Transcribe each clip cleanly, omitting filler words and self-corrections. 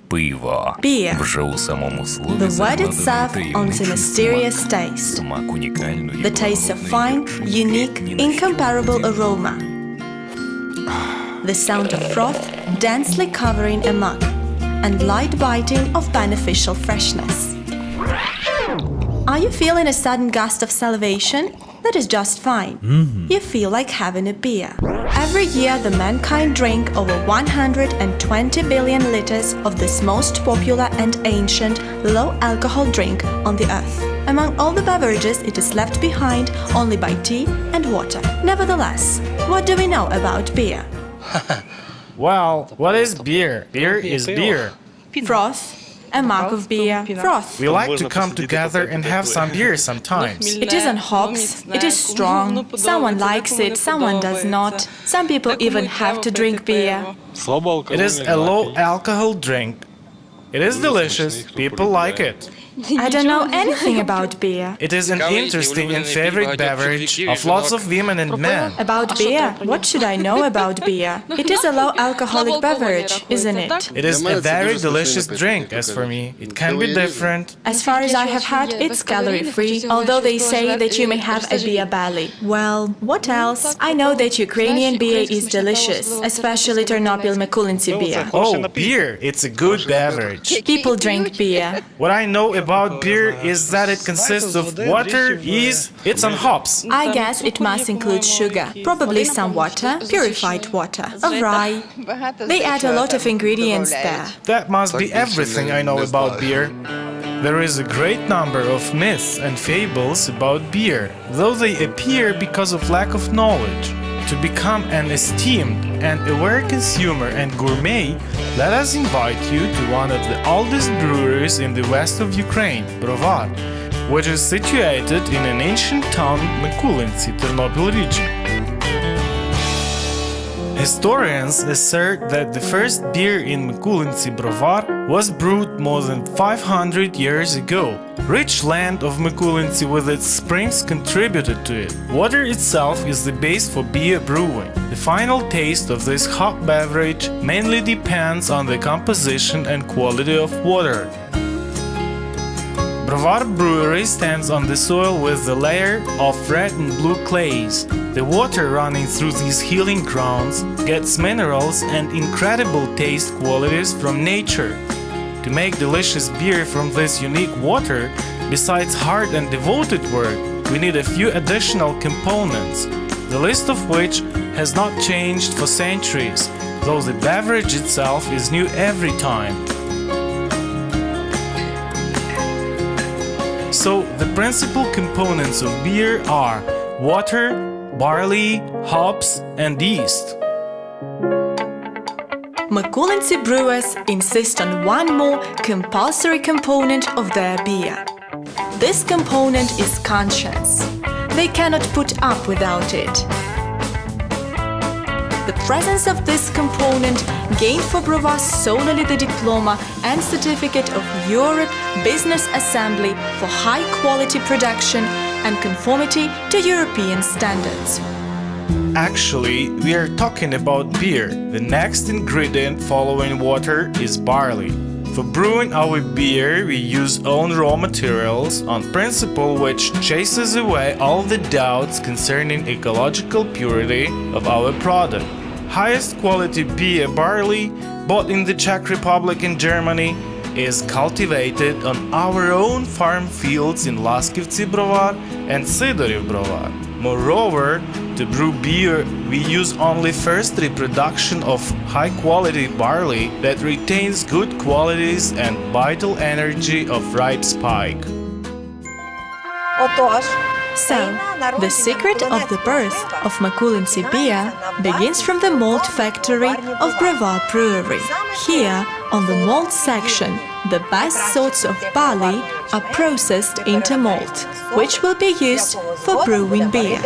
Пиво. Beer. Вже у самому слові The word закладено itself owns a таємничий mysterious смак. taste. Смак унікальної The taste of fine, благородної unique, ні на що incomparable не подібної. aroma. The sound of froth densely covering a mug, and light biting of beneficial freshness. Are you feeling a sudden gust of salivation? That is just fine. You feel like having a beer. Every year, the mankind drink over 120 billion liters of this most popular and ancient low-alcohol drink on the earth. Among all the beverages, it is left behind only by tea and water. Nevertheless, what do we know about beer? Well, what is beer? Beer is beer. Froth, a mark of beer, froth. We like to come together and have some beer sometimes. It isn't hops, it is strong. Someone likes it, someone does not. Some people even have to drink beer. It is a low alcohol drink. It is delicious. People like it. I don't know anything about beer. It is an interesting and favorite beverage of lots of women and men. About beer? What should I know about beer? It is a low alcoholic beverage, isn't it? It is a very delicious drink, as for me. It can be different. As far as I have had, it's calorie-free, although they say that you may have a beer belly. Well, what else? I know that Ukrainian beer is delicious, especially Ternopil Mykulyn beer. Oh, beer! It's a good beverage. People drink beer. What I know about beer is that it consists of water, yeast, it's on hops. I guess it must include sugar, probably some water, purified water, of rye. They add a lot of ingredients there. That must be everything I know about beer. There is a great number of myths and fables about beer, though they appear because of lack of knowledge. To become an esteemed and aware consumer and gourmet, let us invite you to one of the oldest breweries in the west of Ukraine, Brovar, which is situated in an ancient town Mykulyn, Ternopil region. Historians assert that the first beer in Mykulyn Brovar was brewed more than 500 years ago. Rich land of Mykulyn with its springs contributed to it. Water itself is the base for beer brewing. The final taste of this hot beverage mainly depends on the composition and quality of water. Brovar Brewery stands on the soil with the layer of red and blue clays. The water running through these healing grounds gets minerals and incredible taste qualities from nature. To make delicious beer from this unique water, besides hard and devoted work, we need a few additional components, the list of which has not changed for centuries, though the beverage itself is new every time. So, the principal components of beer are water, barley, hops, and yeast. Mykulyn brewers insist on one more compulsory component of their beer. This component is conscience. They cannot put up without it. The presence of this component gained for Brovar solely the diploma and certificate of Europe Business Assembly for high-quality production and conformity to European standards. Actually, we are talking about beer. The next ingredient following water is barley. For brewing our beer, we use own raw materials on principle which chases away all the doubts concerning ecological purity of our product. Highest quality beer barley, bought in the Czech Republic and Germany, is cultivated on our own farm fields in Laskivci Brovar and Sidoriv Brovar. Moreover, to brew beer, we use only first reproduction of high-quality barley that retains good qualities and vital energy of ripe spike. So, the secret of the birth of Mykulyn beer begins from the malt factory of Brovar Brewery. Here, on the malt section, the best sorts of barley are processed into malt, which will be used for brewing beer.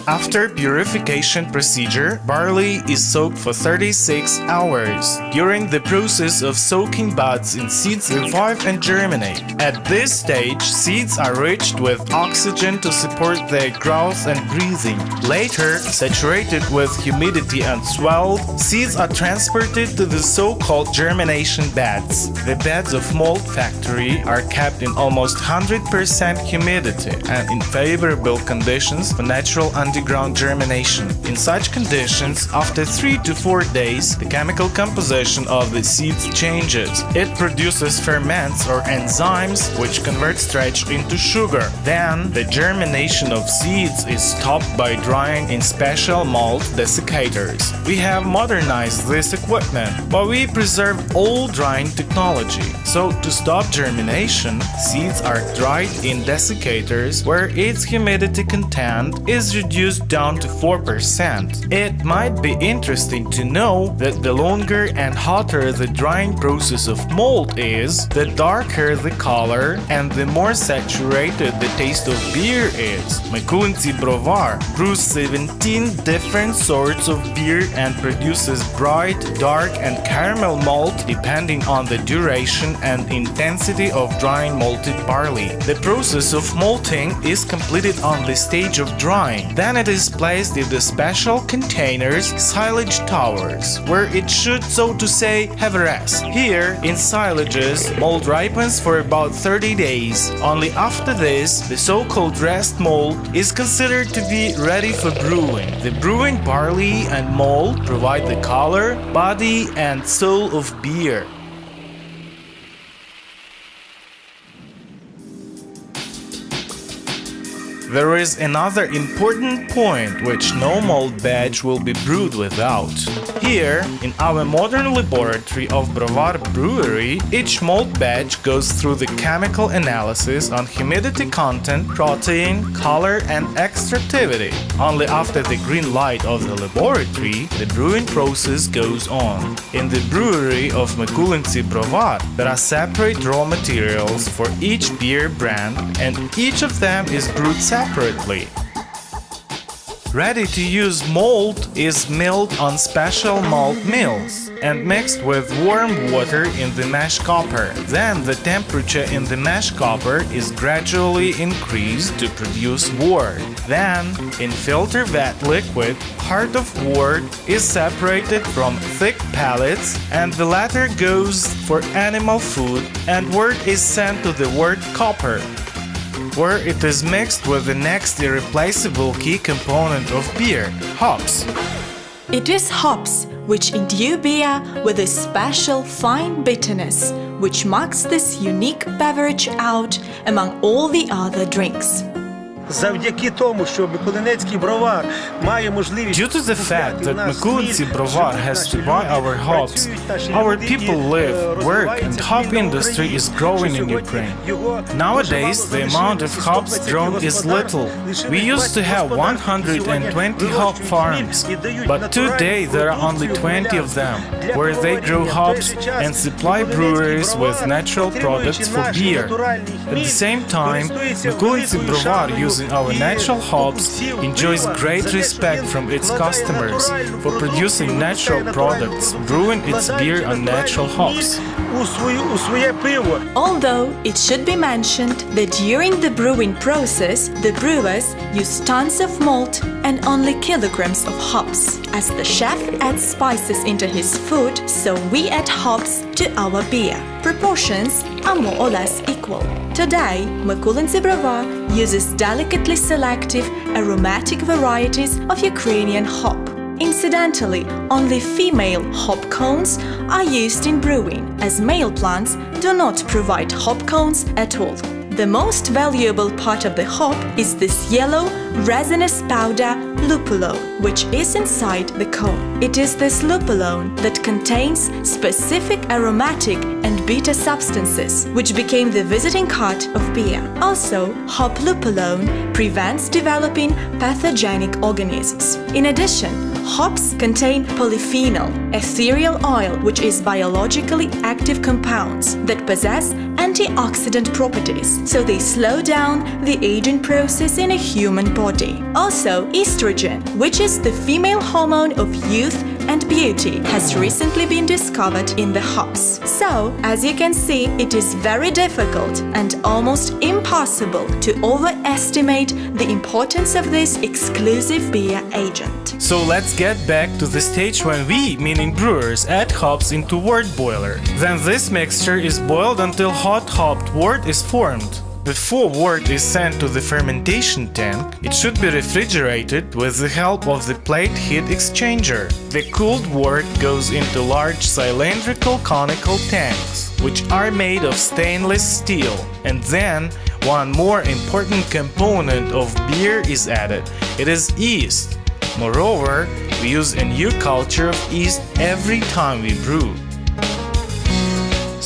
After purification procedure, barley is soaked for 36 hours. During the process of soaking, buds in seeds revive and germinate. At this stage, seeds are rich with oxygen to support their growth and breathing. Later, saturated with humidity and swelled, seeds are transported to the so-called germination beds. The beds of malt factory are kept in almost 100% humidity and in favorable conditions for natural underground germination. In such conditions, after 3 to 4 days, the chemical composition of the seeds changes. It produces ferments or enzymes which convert starch into sugar. Then, the germination of seeds is stopped by drying in special malt desiccators. We have modernized this equipment, but we preserve old drying technology. So, to stop germination, seeds are dried in desiccators where its humidity content is reduced down to 4%. It might be interesting to know that the longer and hotter the drying process of malt is, the darker the color and the more saturated the taste of beer is. Mykulyn Beer brews 17 different sorts of beer and produces bright, dark and caramel malt depending on the duration and intensity of drying malted barley. The process of malting is completed on the stage of drying. Then it is placed in the special containers, silage towers, where it should, so to say, have a rest. Here, in silages, malt ripens for about 30 days. Only after this, the so-called rest malt is considered to be ready for brewing. The brewing barley and malt provide the color, body and soul of beer. There is another important point which no malt batch will be brewed without. Here, in our modern laboratory of Brovar Brewery, each malt batch goes through the chemical analysis on humidity content, protein, color and extractivity. Only after the green light of the laboratory, the brewing process goes on. In the brewery of Mykulyn Beer, there are separate raw materials for each beer brand and each of them is brewed separately. Ready-to-use malt is milled on special malt mills and mixed with warm water in the mash copper. Then the temperature in the mash copper is gradually increased to produce wort. Then, in filter vat liquid, part of wort is separated from thick pellets and the latter goes for animal food and wort is sent to the wort copper, where it is mixed with the next irreplaceable key component of beer, hops. It is hops which endue beer with a special fine bitterness, which marks this unique beverage out among all the other drinks. Завдяки тому, що Миколинецький бровар має можливість... Due to the fact that Mykulyn Beer has to buy our hops, our people live, work and hop industry is growing in Ukraine. Nowadays, the amount of hops grown is little. We used to have 120 hop farms, but today there are only 20 of them, where they grow hops and supply breweries with natural products for beer. At the same time, Mykulyn Beer using our natural hops enjoys great respect from its customers for producing natural products, brewing its beer on natural hops. Although it should be mentioned that during the brewing process, the brewers use tons of malt and only kilograms of hops. As the chef adds spices into his food, so we add hops to our beer. Proportions are more or less equal. Today, Mykulyn Beer uses delicately selective aromatic varieties of Ukrainian hop. Incidentally, only female hop cones are used in brewing, as male plants do not provide hop cones at all. The most valuable part of the hop is this yellow, resinous powder lupulone, which is inside the cone. It is this lupulone that contains specific aromatic and bitter substances, which became the visiting card of beer. Also, hop lupulone prevents developing pathogenic organisms. In addition, hops contain polyphenol, ethereal oil, which is biologically active compounds that possess an antioxidant properties, so they slow down the aging process in a human body. Also, estrogen, which is the female hormone of youth and beauty, has recently been discovered in the hops. So, as you can see, it is very difficult and almost impossible to overestimate the importance of this exclusive beer agent. So let's get back to the stage when we, meaning brewers, add hops into wort boiler. Then this mixture is boiled until hot hopped wort is formed. Before wort is sent to the fermentation tank, it should be refrigerated with the help of the plate heat exchanger. The cooled wort goes into large cylindrical conical tanks, which are made of stainless steel. And then, one more important component of beer is added. It is yeast. Moreover, we use a new culture of yeast every time we brew.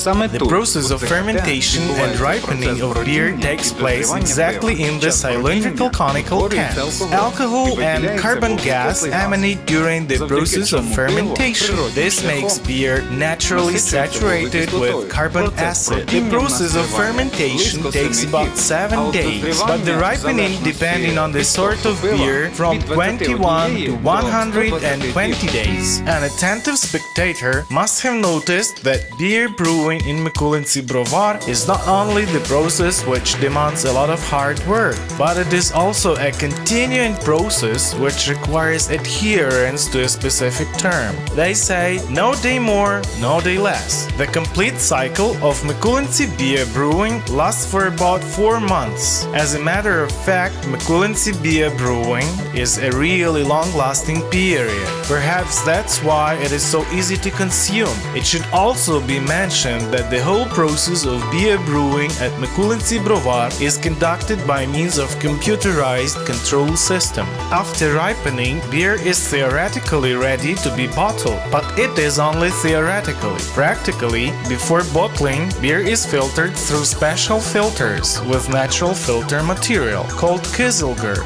The process of fermentation and ripening of beer takes place exactly in the cylindrical conical tanks. Alcohol and carbon gas emanate during the process of fermentation. This makes beer naturally saturated with carbon acid. The process of fermentation takes about 7 days, but the ripening, depending on the sort of beer, from 21 to 120 days. An attentive spectator must have noticed that beer brewing in Mykulyn Beer is not only the process which demands a lot of hard work, but it is also a continuing process which requires adherence to a specific term. They say no day more, no day less. The complete cycle of Mykulyn Beer brewing lasts for about 4 months. As a matter of fact, Mykulyn Beer brewing is a really long-lasting period. Perhaps that's why it is so easy to consume. It should also be mentioned that the whole process of beer brewing at Mykulyn Beer is conducted by means of computerized control system. After ripening, beer is theoretically ready to be bottled, but it is only theoretically. Practically, before bottling, beer is filtered through special filters with natural filter material called Kizilgur.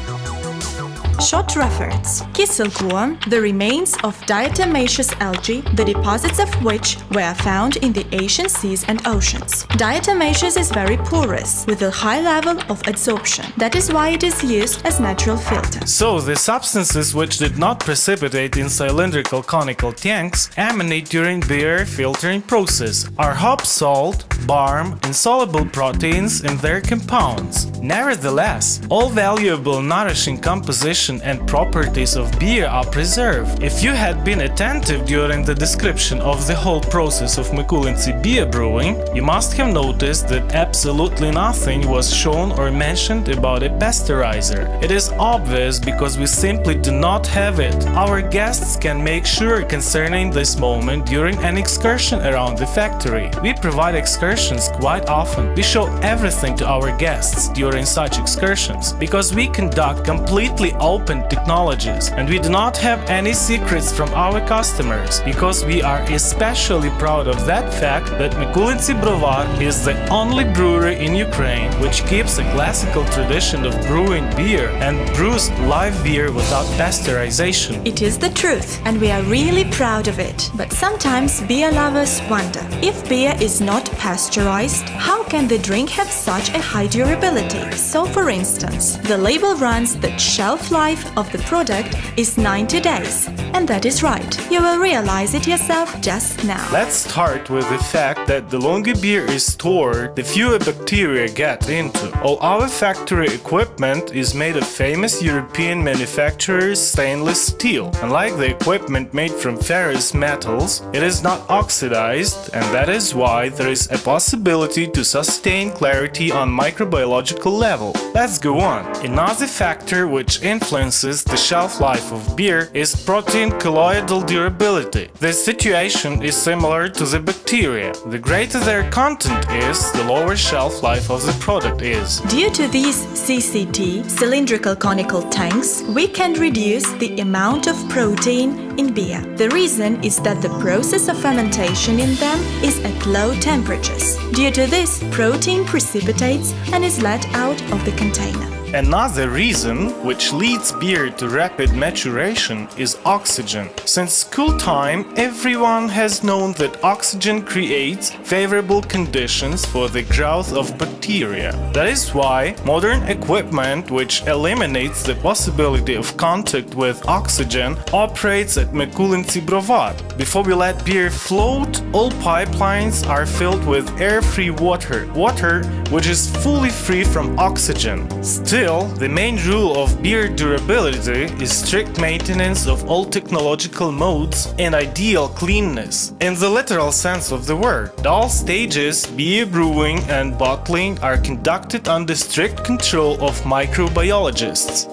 Short reference. Kizilgur, the remains of diatomaceous algae, the deposits of which were found in the Asian seas and oceans. Diatomaceous is very porous, with a high level of adsorption. That is why it is used as natural filter. So, the substances which did not precipitate in cylindrical conical tanks emanate during beer filtering process are hop salt, barm, insoluble proteins and their compounds. Nevertheless, all valuable nourishing composition and properties of beer are preserved. If you had been attentive during the description of the whole process of Mykulyn Beer brewing, you must have noticed that absolutely nothing was shown or mentioned about a pasteurizer. It is obvious because we simply do not have it. Our guests can make sure concerning this moment during an excursion around the factory. We provide excursions quite often. We show everything to our guests during such excursions because we conduct completely open technologies, and we do not have any secrets from our customers because we are especially proud of that fact that Mykulyn Beer is the only brewery in Ukraine which keeps a classical tradition of brewing beer and brews live beer without pasteurization. It is the truth, and we are really proud of it. But sometimes beer lovers wonder, if beer is not pasteurized, how can the drink have such a high durability? So, for instance, the label runs that shelf life of the product is 90 days. And that is right. You will realize it yourself just now. Let's start with the fact that the longer beer is stored, the fewer bacteria get into. All our factory equipment is made of famous European manufacturers' stainless steel. Unlike the equipment made from ferrous metals, it is not oxidized, and that is why there is a possibility to sustain clarity on microbiological level. Let's go on. Another factor which influences the shelf life of beer is protein colloidal durability. This situation is similar to the bacteria. The greater their content is, the lower shelf life of the product is. Due to these CCT, cylindrical conical tanks, we can reduce the amount of protein in beer. The reason is that the process of fermentation in them is at low temperatures. Due to this, protein precipitates and is let out of the container. Another reason which leads beer to rapid maturation is oxygen. Since school time, everyone has known that oxygen creates favorable conditions for the growth of bacteria. That is why modern equipment which eliminates the possibility of contact with oxygen operates at Mykulyn Brovar. Before we let beer float, all pipelines are filled with air-free water which is fully free from oxygen. Still, the main rule of beer durability is strict maintenance of all technological modes and ideal cleanness. In the literal sense of the word, all stages, beer brewing and bottling, are conducted under strict control of microbiologists.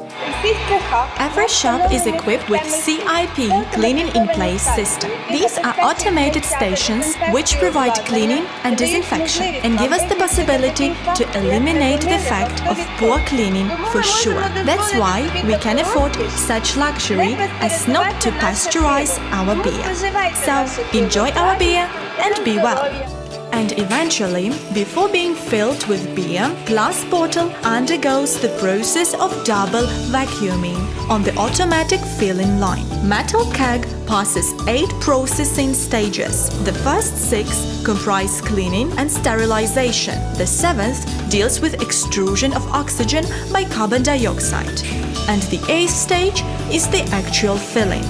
Every shop is equipped with CIP cleaning in place system. These are automated stations which provide cleaning and disinfection and give us the possibility to eliminate the effect of poor cleaning for sure. That's why we can afford such luxury as not to pasteurize our beer. So enjoy our beer and be well. And eventually, before being filled with beer, glass bottle undergoes the process of double vacuuming on the automatic filling line. Metal keg passes 8 processing stages. The first 6 comprise cleaning and sterilization. The 7th deals with extrusion of oxygen by carbon dioxide. And the 8th stage is the actual filling.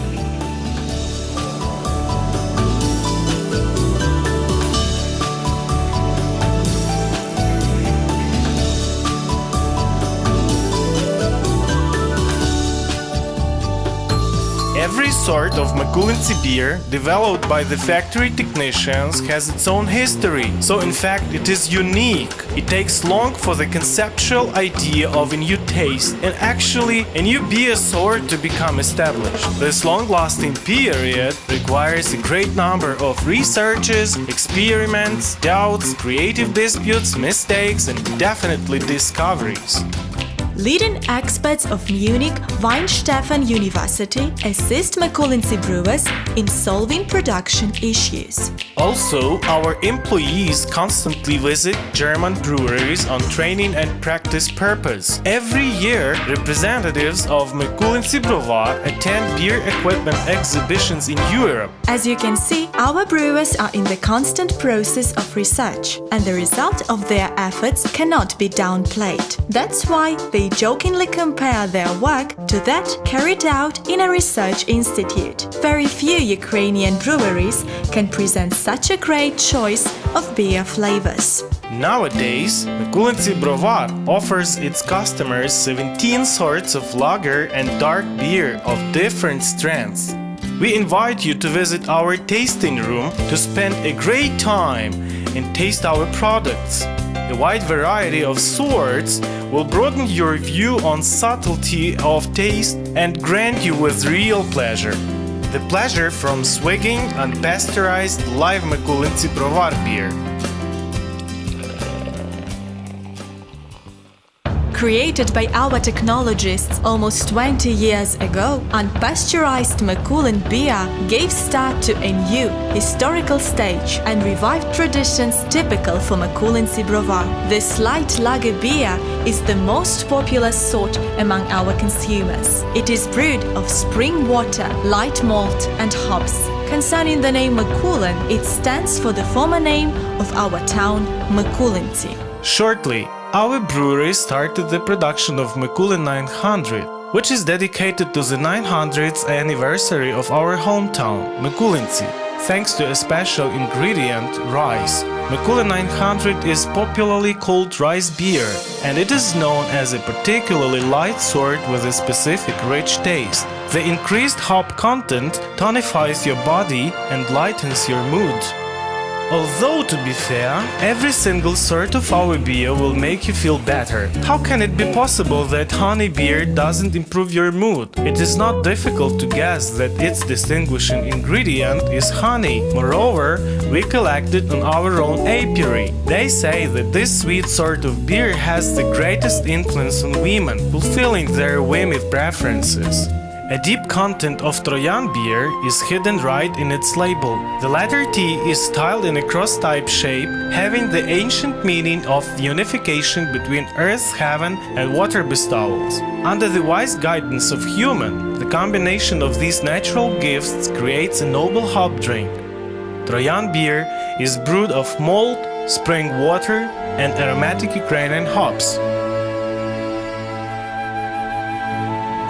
Every sort of Mykulyn beer developed by the factory technicians has its own history, so in fact it is unique. It takes long for the conceptual idea of a new taste and actually a new beer sort to become established. This long-lasting period requires a great number of researches, experiments, doubts, creative disputes, mistakes and definitely discoveries. Leading experts of Munich Weinstefan University assist Mykulyn brewers in solving production issues. Also, our employees constantly visit German breweries on training and practice purpose. Every year, representatives of Mykulyn Brovar attend beer equipment exhibitions in Europe. As you can see, our brewers are in the constant process of research, and the result of their efforts cannot be downplayed. That's why they jokingly compare their work to that carried out in a research institute. Very few Ukrainian breweries can present such a great choice of beer flavors. Nowadays, Mykulyn Brovar offers its customers 17 sorts of lager and dark beer of different strengths. We invite you to visit our tasting room to spend a great time and taste our products. A wide variety of sorts will broaden your view on subtlety of taste and grant you with real pleasure. The pleasure from swigging unpasteurized live Mykulyn Brovar beer. Created by our technologists almost 20 years ago, unpasteurized Mykulyn beer gave start to a new historical stage and revived traditions typical for Mykulyn Brovar. This light lager beer is the most popular sort among our consumers. It is brewed of spring water, light malt and hops. Concerning the name Mykulyn, it stands for the former name of our town, Mykulynty. Shortly, our brewery started the production of Mykulyn 900, which is dedicated to the 900th anniversary of our hometown, Mykulynty. Thanks to a special ingredient, rice, Mykulyn 900 is popularly called rice beer, and it is known as a particularly light sort with a specific rich taste. The increased hop content tonifies your body and lightens your mood. Although, to be fair, every single sort of our beer will make you feel better. How can it be possible that honey beer doesn't improve your mood? It is not difficult to guess that its distinguishing ingredient is honey. Moreover, we collected on our own apiary. They say that this sweet sort of beer has the greatest influence on women, fulfilling their women preferences. A deep content of Trojan beer is hidden right in its label. The letter T is styled in a cross-type shape, having the ancient meaning of the unification between earth, heaven, and water bestowals. Under the wise guidance of human, the combination of these natural gifts creates a noble hop drink. Trojan beer is brewed of malt, spring water, and aromatic Ukrainian hops.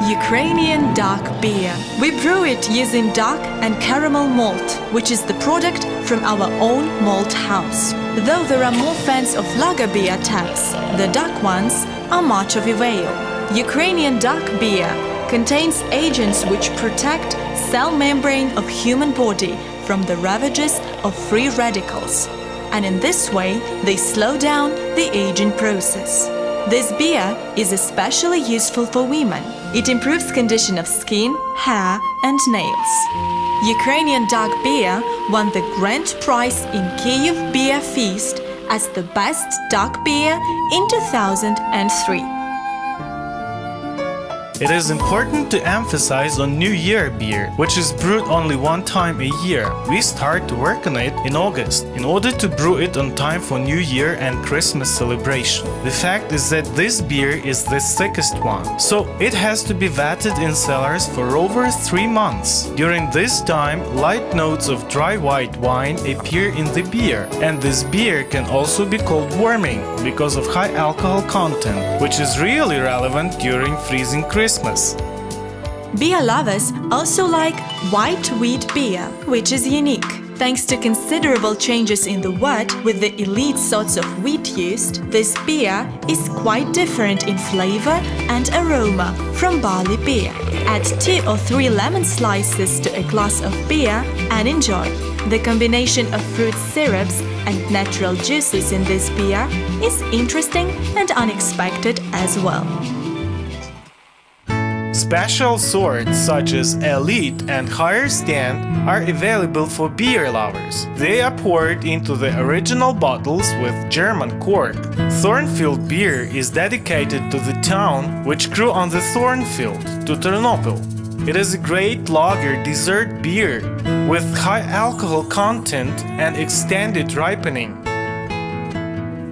Ukrainian dark beer. We brew it using dark and caramel malt, which is the product from our own malt house. Though there are more fans of lager beer taps, the dark ones are much of a veil. Ukrainian dark beer contains agents which protect cell membrane of human body from the ravages of free radicals, and in this way they slow down the aging process. This beer is especially useful for women. It improves condition of skin, hair, and nails. Ukrainian dark beer won the grand prize in Kyiv Beer Feast as the best dark beer in 2003. It is important to emphasize on New Year beer, which is brewed only one time a year. We start to work on it in August in order to brew it on time for New Year and Christmas celebration. The fact is that this beer is the thickest one, so it has to be vatted in cellars for over 3 months. During this time, light notes of dry white wine appear in the beer, and this beer can also be called warming because of high alcohol content, which is really relevant during freezing Christmas. Beer lovers also like white wheat beer, which is unique. Thanks to considerable changes in the wort with the elite sorts of wheat used, this beer is quite different in flavor and aroma from barley beer. Add 2 or 3 lemon slices to a glass of beer and enjoy. The combination of fruit syrups and natural juices in this beer is interesting and unexpected as well. Special sorts such as Elite and Higher Stand are available for beer lovers. They are poured into the original bottles with German cork. Thornfield beer is dedicated to the town which grew on the Thornfield, to Ternopil. It is a great lager dessert beer with high alcohol content and extended ripening.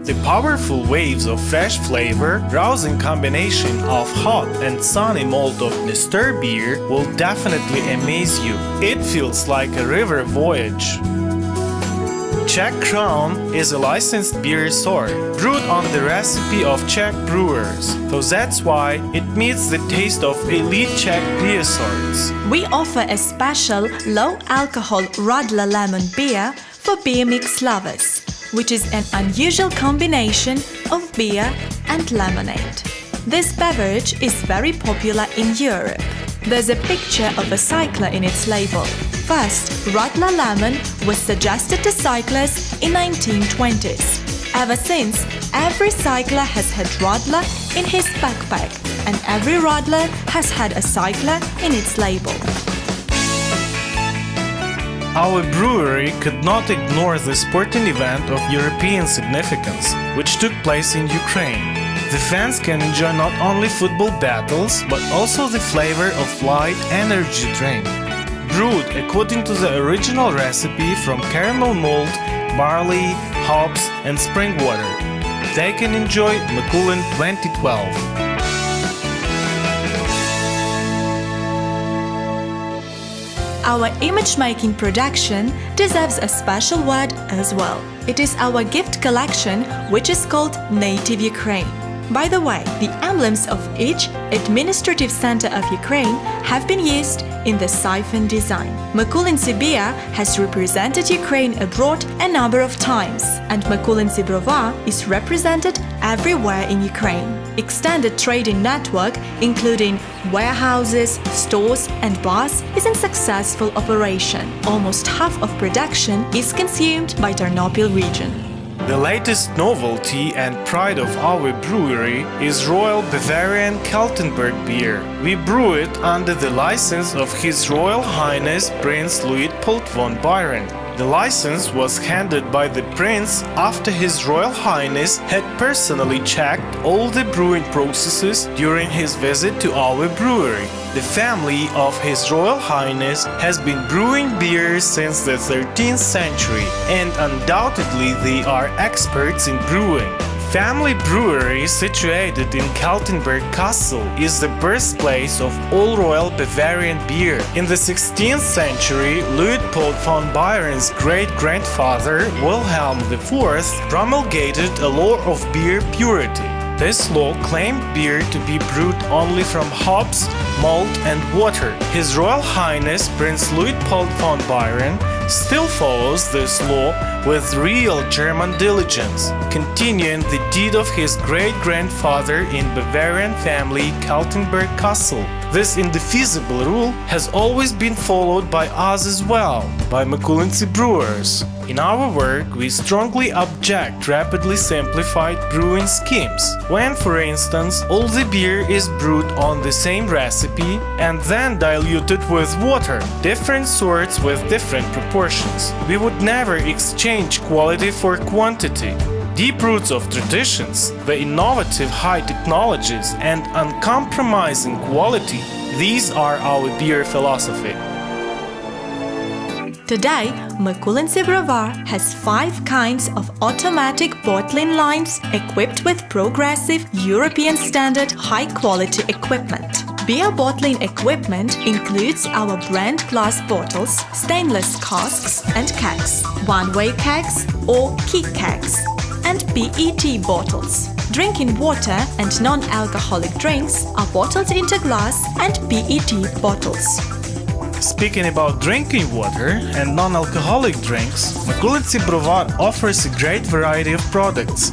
The powerful waves of fresh flavor, rousing combination of hot and sunny malt of Nestor beer will definitely amaze you. It feels like a river voyage. Czech Crown is a licensed beer sort, brewed on the recipe of Czech brewers, so that's why it meets the taste of elite Czech beer sorts. We offer a special low-alcohol Radler lemon beer for beer mix lovers, which is an unusual combination of beer and lemonade. This beverage is very popular in Europe. There's a picture of a cycler in its label. First, Radler lemon was suggested to cyclists in 1920s. Ever since, every cycler has had Radler in his backpack, and every Radler has had a cycler in its label. Our brewery could not ignore the sporting event of European significance, which took place in Ukraine. The fans can enjoy not only football battles, but also the flavor of light energy drink. Brewed according to the original recipe from caramel malt, barley, hops, and spring water. They can enjoy Mykulyn 2012. Our image-making production deserves a special word as well. It is our gift collection, which is called Native Ukraine. By the way, the emblems of each administrative center of Ukraine have been used in the siphon design. Mykulyn Beer has represented Ukraine abroad a number of times, and Mykulyn Brova is represented everywhere in Ukraine. Extended trading network, including warehouses, stores, and bars, is in successful operation. Almost half of production is consumed by Ternopil region. The latest novelty and pride of our brewery is Royal Bavarian Kaltenberg beer. We brew it under the license of His Royal Highness Prince Luitpold von Bayern. The license was handed by the prince after His Royal Highness had personally checked all the brewing processes during his visit to our brewery. The family of His Royal Highness has been brewing beer since the 13th century, and undoubtedly they are experts in brewing. Family brewery situated in Kaltenberg Castle is the birthplace of all royal Bavarian beer. In the 16th century, Luitpold von Bayern's great-grandfather Wilhelm IV promulgated a law of beer purity. This law claimed beer to be brewed only from hops, malt and water. His Royal Highness Prince Luitpold von Bayern still follows this law with real German diligence, continuing the deed of his great-grandfather in Bavarian family Kaltenberg Castle. This indefeasible rule has always been followed by us as well, by Mykulyn brewers. In our work, we strongly object rapidly simplified brewing schemes, when, for instance, all the beer is brewed on the same recipe and then diluted with water, different sorts with different proportions. We would never exchange quality for quantity. Deep roots of traditions, the innovative high technologies and uncompromising quality, these are our beer philosophy. Today, Mykulyn Brevar has 5 kinds of automatic bottling lines equipped with progressive European standard high-quality equipment. Beer bottling equipment includes our brand glass bottles, stainless casks and kegs, one-way kegs or key kegs, and PET bottles. Drinking water and non-alcoholic drinks are bottled into glass and PET bottles. Speaking about drinking water and non-alcoholic drinks, Mykulyn Brevar offers a great variety of products.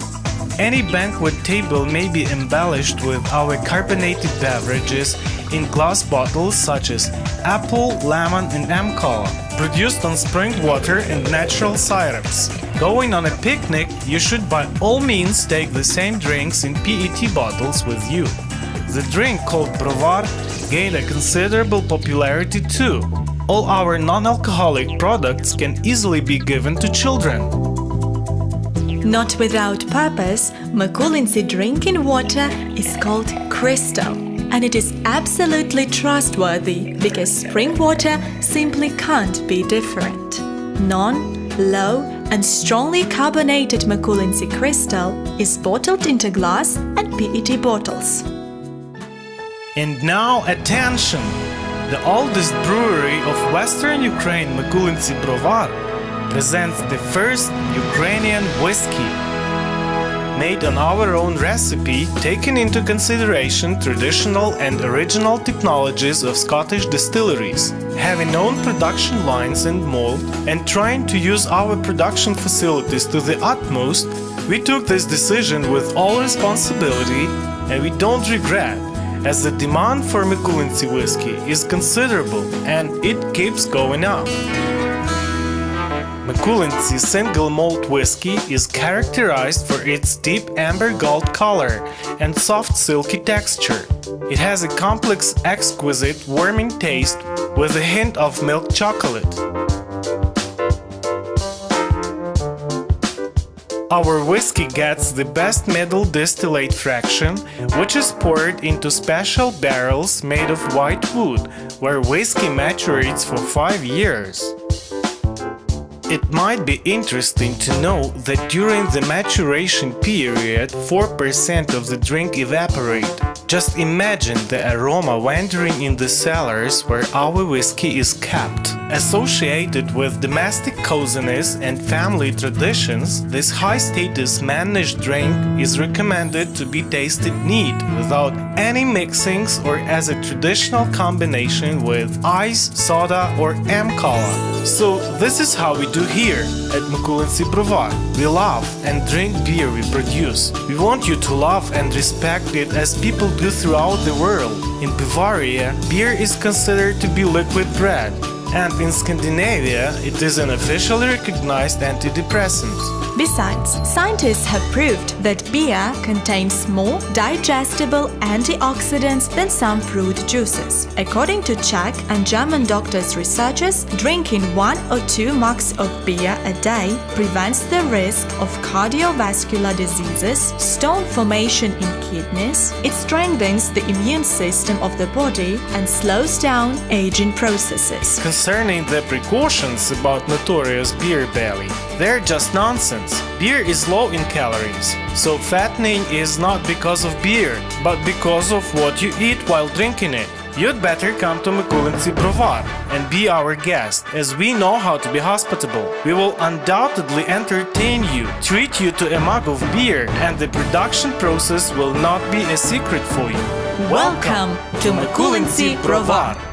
Any banquet table may be embellished with our carbonated beverages in glass bottles such as apple, lemon and M-Cola, produced on spring water and natural syrups. Going on a picnic, you should by all means take the same drinks in PET bottles with you. The drink called Brevar gained a considerable popularity too. All our non-alcoholic products can easily be given to children. Not without purpose, Mykulyn drinking water is called crystal, and it is absolutely trustworthy because spring water simply can't be different. Non, low and strongly carbonated Mykulyn crystal is bottled into glass and PET bottles. And now attention! The oldest brewery of Western Ukraine, Mykulyn Brevar, presents the first Ukrainian whiskey. Made on our own recipe, taking into consideration traditional and original technologies of Scottish distilleries, having own production lines and mold, and trying to use our production facilities to the utmost, we took this decision with all responsibility, and we don't regret, as the demand for Mykulyn whiskey is considerable and it keeps going up. Mykulyn single malt whiskey is characterized for its deep amber gold color and soft silky texture. It has a complex, exquisite, warming taste with a hint of milk chocolate. Our whiskey gets the best middle distillate fraction, which is poured into special barrels made of white wood, where whiskey maturates for 5 years. It might be interesting to know that during the maturation period, 4% of the drink evaporate. Just imagine the aroma wandering in the cellars where our whiskey is kept. Associated with domestic coziness and family traditions, this high-status managed drink is recommended to be tasted neat, without any mixings or as a traditional combination with ice, soda or M-Cola. So this is how we do here at Mykulyn Brevar. We love and drink beer we produce. We want you to love and respect it as people do throughout the world. In Bavaria, beer is considered to be liquid bread, and in Scandinavia it is an officially recognized antidepressant. Besides, scientists have proved that beer contains more digestible antioxidants than some fruit juices. According to Czech and German doctors' researchers, drinking 1 or 2 mugs of beer a day prevents the risk of cardiovascular diseases, stone formation in kidneys, it strengthens the immune system of the body and slows down aging processes. Concerning the precautions about notorious beer belly, they're just nonsense. Beer is low in calories, so fattening is not because of beer, but because of what you eat while drinking it. You'd better come to Mykulyn Beer and be our guest, as we know how to be hospitable. We will undoubtedly entertain you, treat you to a mug of beer, and the production process will not be a secret for you. Welcome to Mykulyn Beer.